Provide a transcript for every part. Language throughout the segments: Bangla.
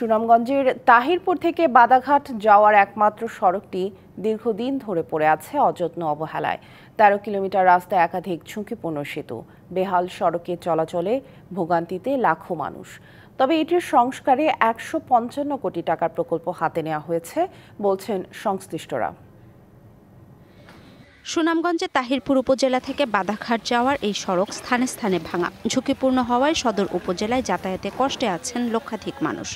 সুনামগঞ্জের তাহিরপুর থেকে বাদাঘাট যাওয়ার একমাত্র সড়কটি দীর্ঘদিন ধরে পড়ে আছে অযত্ন অবহেলায়। ১৩ কিলোমিটার রাস্তায় একাধিক ঝুঁকিপূর্ণ সেতু, বেহাল সড়কে চলাচলে ভোগান্তিতে লাখো মানুষ। তবে এটির সংস্কারে ১৫৫ কোটি টাকার প্রকল্প হাতে নেওয়া হয়েছে বলছেন সংশ্লিষ্টরা। সুনামগঞ্জের তাহিরপুর উপজেলা থেকে বাদাঘাট যাওয়ার এই সড়ক স্থানে স্থানে ভাঙা, ঝুঁকিপূর্ণ হওয়ায় সদর উপজেলায় যাতায়াতে কষ্টে আছেন লক্ষাধিক মানুষ।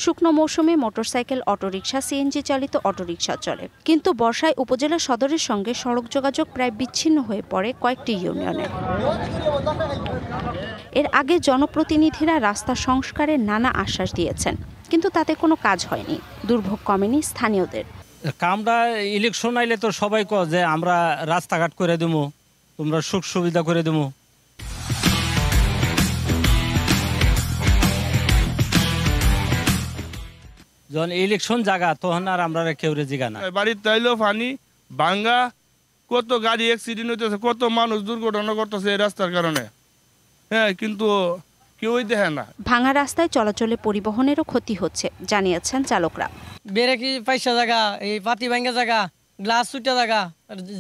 শুকনো মৌসুমে মোটরসাইকেল, অটোরিকশা, সিএনজি চালিত অটোরিকশা চলে, কিন্তু বর্ষায় উপজেলা সদরের সঙ্গে সড়ক যোগাযোগ প্রায় বিচ্ছিন্ন হয়ে পড়ে কয়েকটি ইউনিয়নে। এর আগে জনপ্রতিনিধিরা রাস্তা সংস্কারের নানা আশ্বাস দিয়েছেন, কিন্তু তাতে কোনো কাজ হয়নি। দুর্ভোগ কমেনি স্থানীয়দের। কামটা ইলেকশন আইলে তো সবাই কয় যে আমরা রাস্তাঘাট করে দেবো, তোমরা সুখ সুবিধা করে দেবো। যখন ইলেকশন জায়গা তখন আর আমরা কেউ জিগা না। বাড়ির তাইলেও পানি ভাঙ্গা, কত গাড়ি অ্যাক্সিডেন্ট হইতেছে, কত মানুষ দুর্ঘটনা করতেছে এই রাস্তার কারণে। হ্যাঁ, কিন্তু কেউই দেখে না। ভাঙা রাস্তায় চলাচলে পরিবহনেরও ক্ষতি হচ্ছে জানিয়েছেন চালকরা। বেরেকি পয়সা জায়গা, এই পাতি ভাঙ্গা জায়গা, গ্লাস ছুটা জায়গা,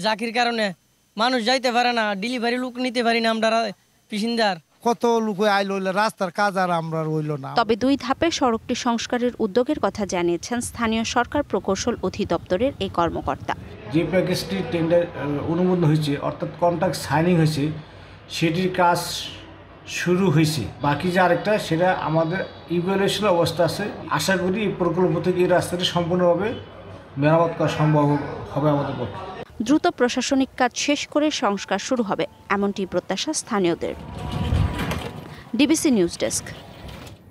জাকির কারণে মানুষ যাইতে পারে না, ডেলিভারি লোক নিতে পারি না আমরা প্যাসেঞ্জার। কত লোক আইলো, রাস্তার কাজ আর আমরা রইল না। তবে 2 ধাপে সড়কটি সংস্কারের উদ্যোগের কথা জানিয়েছেন স্থানীয় সরকার প্রকৌশল অধিদপ্তরের এই কর্মকর্তা। যে প্যাকেজটি টেন্ডার অনুমোদন হয়েছে, অর্থাৎ কন্ট্রাক্ট সাইনিং হয়েছে, সেটির কাজ শুরু হয়েছে। বাকি যে আরেকটা, সেটা আমাদের ইভ্যালুয়েশন অবস্থা আছে। আশা করি এই প্রকল্প থেকে এই রাস্তাটি সম্পূর্ণভাবে মেরামত করা সম্ভব হবে আমাদের পক্ষে। দ্রুত প্রশাসনিক কাজ শেষ করে সংস্কার শুরু হবে, এমনটি প্রত্যাশা স্থানীয়দের। DBC news desk.